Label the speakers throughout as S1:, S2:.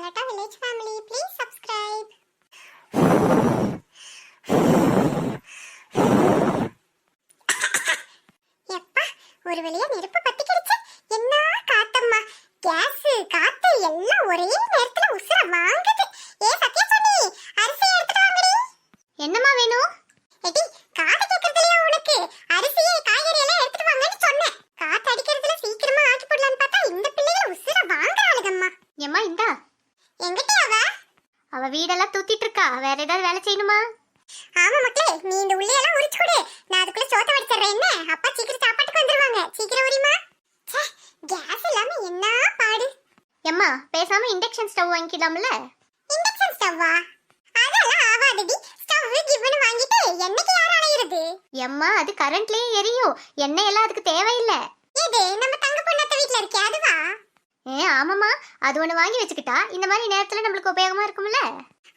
S1: Galata Village family, please subscribe. எப்பா ஒரு வழியா நெருப்பு பத்திக்கிடுச்சு. என்ன காத்தம்மா, கேஸ் காத்து எல்லாம் ஒரே நேரத்துல உசுர வாங்குது. சத்யா சொன்னி, அரிசி எடுத்துட்டு வாங்கடி. என்னம்மா வேணும்? எடி காது கேக்குறதுலயா உனக்கு? அரிசி காய்கறி எல்லாம் எடுத்துட்டு வாங்கன்னு சொன்னேன். காத்து அடிக்கிறதுல சீக்கிரமா ஆக்கி போடலான்னு பார்த்தா இந்த பிள்ளைகள் உசுர வாங்குறாளுகம்மா. ஏம்மா இந்தா. எங்கடி அவ வீடெல்லாம் தூத்திட்டு இருக்கா. வேற ஏதாவது வேலை செய்யணுமா? ஆமா மக்களே, நீ இந்த உள்ளையெல்லாம் உரிச்சு கொடு. நான் அதுக்குள்ள சோத்த வடிச்சறேன். என்ன அப்பா சீக்கிரம் சாப்பாட்டுக்கு வந்துருவாங்க. சீக்கிரம் உரிமா. கேஸ் இல்லாம என்ன பாடு. எம்மா பேசாம இண்டக்ஷன் ஸ்டவ் வாங்கிக்கலாம்ல? இண்டக்ஷன் ஸ்டவ்வா? அதெல்லாம் ஆவாதடி. ஸ்டவ் கிவன் வாங்கிட்டு என்னைக்கு யார் அலையிறது? எம்மா அது கரண்ட்லயே எரியும். எண்ணெய் எல்லாம் அதுக்கு தேவையில்லை. இது நம்ம தங்க பொண்ணத்த வீட்ல இருக்கே அதுவா? ஆமாமா, அது ஒண்ணு வாங்கி வச்சுக்கிட்டா இந்த மாதிரி நேரத்துல நம்மளுக்கு உபயோகமா இருக்கும்ல.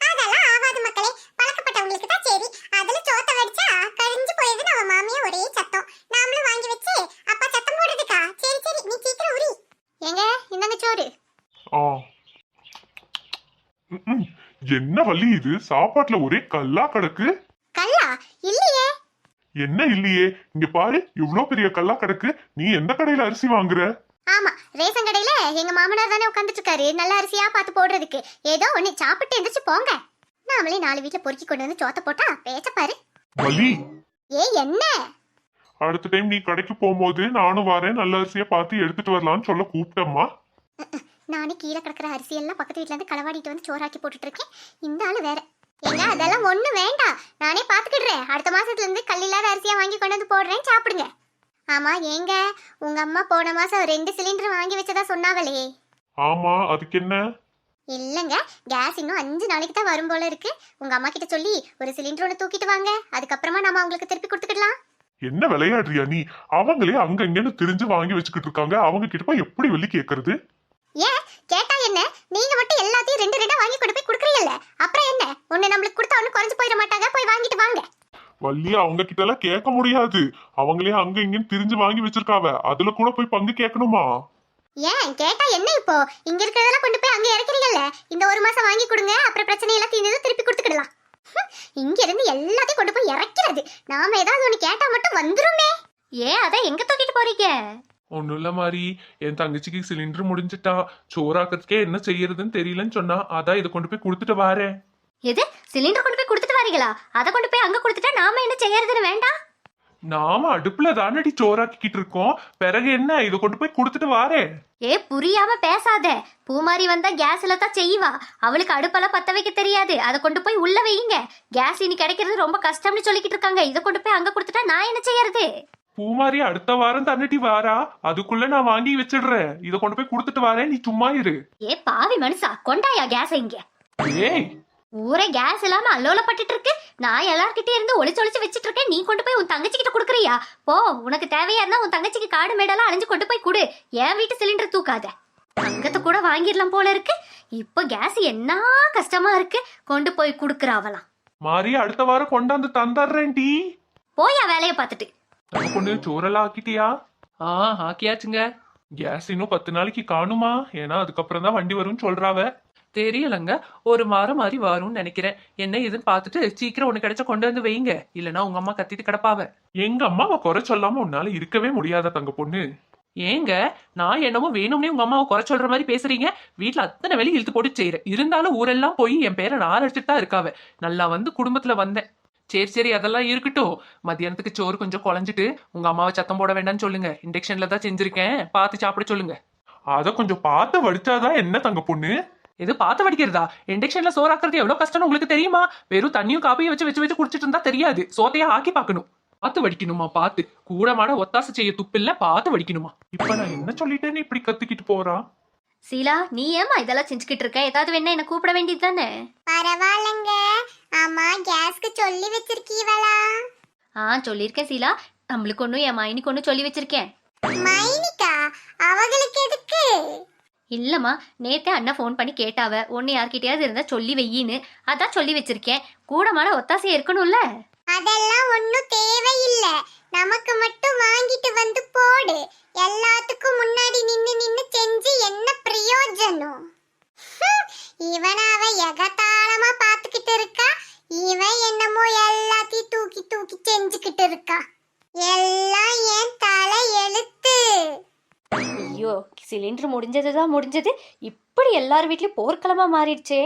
S1: அதெல்லாம் ஆவாது மக்களே, பழக்கப்பட்டவங்களுக்கு தான் சரி. அதுல சோத்த வடிச்சா கரிஞ்சு போயது நம்ம மாமியா ஒரே சத்தம். நாமளும் வாங்கி வச்சு அப்பா சத்தம் போடுறதுக்கா? சரி சரி, நீ சீக்கிரம் உரி. ஏங்க இந்தங்க சோறு.
S2: என்ன வள்ளி இது? சாப்பாட்டுல ஒரே கல்லா கிடக்கு.
S1: கல்லா இல்லையே.
S2: என்ன இல்லையே? இங்க பாரு, இவ்ளோ பெரிய கல்லா கிடக்கு. நீ எந்த கடையில அரிசி வாங்குற?
S1: ஆமா, ரேஷன் கடையில எங்க மாமனார் தானே உட்காந்துட்டு இருக்காரு நல்ல அரிசியா பார்த்து போடுறதுக்கு. ஏதோ ஒண்ணு சாப்பிட்டு எந்திரிச்சு போங்க. நாமளே 4 வீட்ல பொறுக்கி கொண்டு வந்து சோத்த போட்டா பேச்ச பாரு.
S2: வள்ளி,
S1: என்ன?
S2: அடுத்த டைம் நீ கடைக்கு போகும்போது நானும் வரேன், நல்ல அரிசியா பார்த்து எடுத்துட்டு வரலாம்னு சொல்ல கூப்பிட்டம்மா.
S1: நானே கீழே கிடக்குற அரிசி எல்லாம் பக்கத்து வீட்டுல இருந்து களவாடிட்டு வந்து சோறாக்கி போட்டுட்டு இருக்கேன். இந்த ஆளு வேற. ஏங்க அதெல்லாம் ஒண்ணு வேண்டாம், நானே பாத்துக்கிடுறேன். அடுத்த மாசத்துல இருந்து கல்லில்லாத அரிசியா வாங்கி கொண்டு வந்து போடுறேன், சாப்பிடுங்க. ஆமா ஏங்க, உங்க அம்மா போன மாசம் 2 சிலிண்டர் வாங்கி வச்சதா சொன்னாங்களே?
S2: ஆமா, அதுக்கு என்ன?
S1: இல்லங்க, கேஸ் இன்னும் 5 நாளைக்கு தான் வரும் போல இருக்கு. உங்க அம்மா கிட்ட சொல்லி ஒரு சிலிண்டர் ஒன்று தூக்கிட்டு வாங்க, அதுக்கப்புறமா நாம அவங்களுக்கு திருப்பி கொடுத்துக்கலாம்.
S2: என்ன விளையாடுறியா நீ? அவங்களே அங்க இங்கன்னு தெரிஞ்சு வாங்கி வச்சுக்கிட்டு இருக்காங்க. அவங்க கிட்ட போய் எப்படி வெள்ளி கேக்குறது?
S1: ஏன் கேட்டா என்ன? நீங்க மட்டும் எல்லாத்தையும் 2 வாங்கி கொண்டு போய் குடுக்குறீங்கல்ல, அப்புறம் என்ன? ஒண்ணு நம்மளுக்கு கொடுத்தா ஒண்ணு குறைஞ்சு போயிட மாட்டாங்க. போய் வாங்கிட்டு வாங்க.
S2: வள்ளி, அவங்க கிட்ட எல்லாம் கேட்க முடியாது. அவங்களே அங்க இங்கன்னு தெரிஞ்சு வாங்கி வச்சிருக்காவ. அதுல கூட போய் பங்கு கேட்கணுமா?
S1: ஏன் கேட்டா என்ன? இப்போ இங்க இருக்கிறதெல்லாம் கொண்டு போய் அங்க இறக்குறீங்கல்ல, இந்த 1 மாசம் வாங்கி கொடுங்க, அப்புறம் பிரச்சனை எல்லாம் தீர்ந்தது திருப்பி கொடுத்துக்கலாம். இங்க இருந்து எல்லாத்தையும் கொண்டு போய் இறக்கிறது. நாம ஏதாவது ஒண்ணு கேட்டா மட்டும் வந்துருமே. ஏன் அதை எங்க தூக்கிட்டு போறீங்க?
S2: ஒன்னும் இல்ல மாதிரி, என் தங்கச்சிக்கு சிலிண்டர் முடிஞ்சிட்டா, சோறாக்கிறதுக்கே என்ன செய்யறதுன்னு தெரியலன்னு சொன்னா, அதான் இதை கொண்டு போய் கொடுத்துட்டு வாரேன்.
S1: எது? சிலிண்டர் கொண்டு போய் கொடுத்துட்டு வரீங்களா? அதை கொண்டு போய் அங்க கொடுத்துட்டா நாம என்ன செய்யறதுன்னு வேண்டாம்?
S2: நாம அடுப்புல தானடி சோறாக்கிட்டு இருக்கோம். பிறகு என்ன? இதை கொண்டு போய் கொடுத்துட்டு வாரேன்.
S1: புரியாம பேசாத. பூமாரி வந்தா கேஸ்ல தான் செய்வா. அவளுக்கு அடுப்பெல்லாம் பத்த வைக்க தெரியாது. அதை கொண்டு போய் உள்ள வைங்க. கேஸ் இனி கிடைக்கிறது ரொம்ப கஷ்டம்னு சொல்லிக்கிட்டு இருக்காங்க. இதை கொண்டு போய் அங்க கொடுத்துட்டா நான் என்ன செய்யறது?
S2: பூமாரி அடுத்த வாரம் தண்ணட்டி வாரா, அதுக்குள்ள நான் வாங்கி வச்சிடுறேன். இதை கொண்டு போய் கொடுத்துட்டு வாரேன், நீ சும்மா இரு.
S1: பாவி மனுஷா, கொண்டாயா கேஸ் இங்க.
S2: ஏய்,
S1: ஊரே கேஸ் இல்லாம அல்லோலப்பட்டு இருக்கு. நான் எல்லார்கிட்டே இருந்து ஒளிச்சு வச்சிட்டு இருக்கேன். நீ கொண்டு போய் உன் தங்கச்சி கிட்ட குடுக்குறியா? போ, உனக்கு தேவையா இருந்தா உன் தங்கச்சிக்கு காடு மேடெல்லாம் அழிஞ்சு கொண்டு போய் குடு. என் வீட்டு சிலிண்டர் தூக்காத. தங்கத்தை கூட வாங்கிடலாம் போல இருக்கு. இப்போ கேஸ் என்ன கஷ்டமா இருக்கு. கொண்டு போய் குடுக்குறாவலாம்.
S2: மாறி அடுத்த வாரம் கொண்டாந்து தந்துடுறேன் டி.
S1: போயா வேலைய பார்த்துட்டு.
S2: நம்ம பொண்ணு சோறெல்லாம் ஆக்கிட்டியா?
S3: ஆக்கியாச்சுங்க.
S2: கேஸ் இன்னும் 10 நாளைக்கு காணுமா? ஏன்னா அதுக்கப்புறம் தான் வண்டி வரும்னு சொல்றாவ.
S3: தெரியலங்க, ஒரு வாரம் மாதிரி வரும்னு நினைக்கிறேன். என்ன இதுன்னு பார்த்துட்டு சீக்கிரம் ஒண்ணு கிடைச்சா கொண்டு வந்து வைங்க, இல்லனா உங்க அம்மா கத்திட்டு கிடப்பாவ.
S2: எங்க அம்மாவை குறை சொல்லாம உன்னால இருக்கவே முடியாத தங்க பொண்ணு.
S3: ஏங்க, நான் என்னமோ வேணும்னே உங்க அம்மாவை குறை சொல்ற மாதிரி பேசுறீங்க. வீட்டுல அத்தனை வேலையும் இழுத்து போட்டு செய்யறேன். இருந்தாலும் ஊரெல்லாம் போய் என் பேரை நான் அடிச்சுட்டு தான் இருக்காவ. நல்லா வந்து குடும்பத்துல வந்தேன். சரி அதெல்லாம் இருக்கட்டும். மத்தியானத்துக்கு சோறு கொஞ்சம் குழஞ்சிட்டு உங்க அம்மாவை சத்தம் போட வேண்டாம்னு சொல்லுங்க. இண்டக்ஷன்ல தான் செஞ்சிருக்கேன், பார்த்து சாப்பிட சொல்லுங்க.
S2: அத கொஞ்சம் பார்த்து வடிச்சாதான் என்ன தங்க பொண்ணு?
S3: எது பார்த்து வடிக்கிறதா? இண்டக்ஷன்ல சோறாக்குறது எவ்வளவு கஷ்டம்னு உங்களுக்கு தெரியுமா? வெறும் தண்ணியும் காப்பியும் வச்சு குடிச்சிட்டு இருந்தா தெரியாது. சோத்தையா ஆக்கி பார்க்கணும். பார்த்து வடிக்கணுமா? பார்த்து கூடமாட ஒத்தாசை செய்ய துப்பில்ல, பார்த்து வடிக்கணுமா?
S2: இப்ப நான் என்ன சொல்லிட்டேன்னு இப்படி கத்திக்கிட்டு போறா?
S1: சீலா, நீ ஏமா இதெல்லாம் செஞ்சுக்கிட்டு இருக்க? ஏதாவது வேணா என்ன கூப்பிட வேண்டியது தானே? பரவாயில்லங்க. ஆமா, கேஸ்க்கு சொல்லி வச்சிருக்கீங்களா? சொல்லிருக்கேன் சீலா. நம்மளுக்கு ஒண்ணும் என் மைனிக்கு ஒண்ணும் சொல்லி வச்சிருக்கேன். மைனிக்கா? அவங்களுக்கு எதுக்கு? இல்லம்மா, நேத்தே அண்ணா ஃபோன் பண்ணி கேட்டாவ. ஒன்னு யார்கிட்டயாவது இருந்தா சொல்லி வையின்னு. அதான் சொல்லி வச்சிருக்கேன். கூடமான ஒத்தாசையா இருக்கணும்ல. அதெல்லாம் ஒன்னும் தேவையில்லை. நமக்கு மட்டும் வாங்கிட்டு வந்து போடு. எல்லாத்துக்கும் முன்னாடி நின்னு செஞ்சு என்ன பிரயோஜனம்? இவனாவ எகத்தாளமா பாத்துக்கிட்டு இருக்கா. இவன் என்னமோ எல்லாத்தையும் தூக்கி தூக்கி செஞ்சுக்கிட்டு இருக்கா. எல்லாம் என் தலை எழுத்து.
S4: ஐயோ, சிலிண்டர் முடிஞ்சதுதான் முடிஞ்சது, இப்படி எல்லார் வீட்லயும் போர்க்களமா மாறிடுச்சே.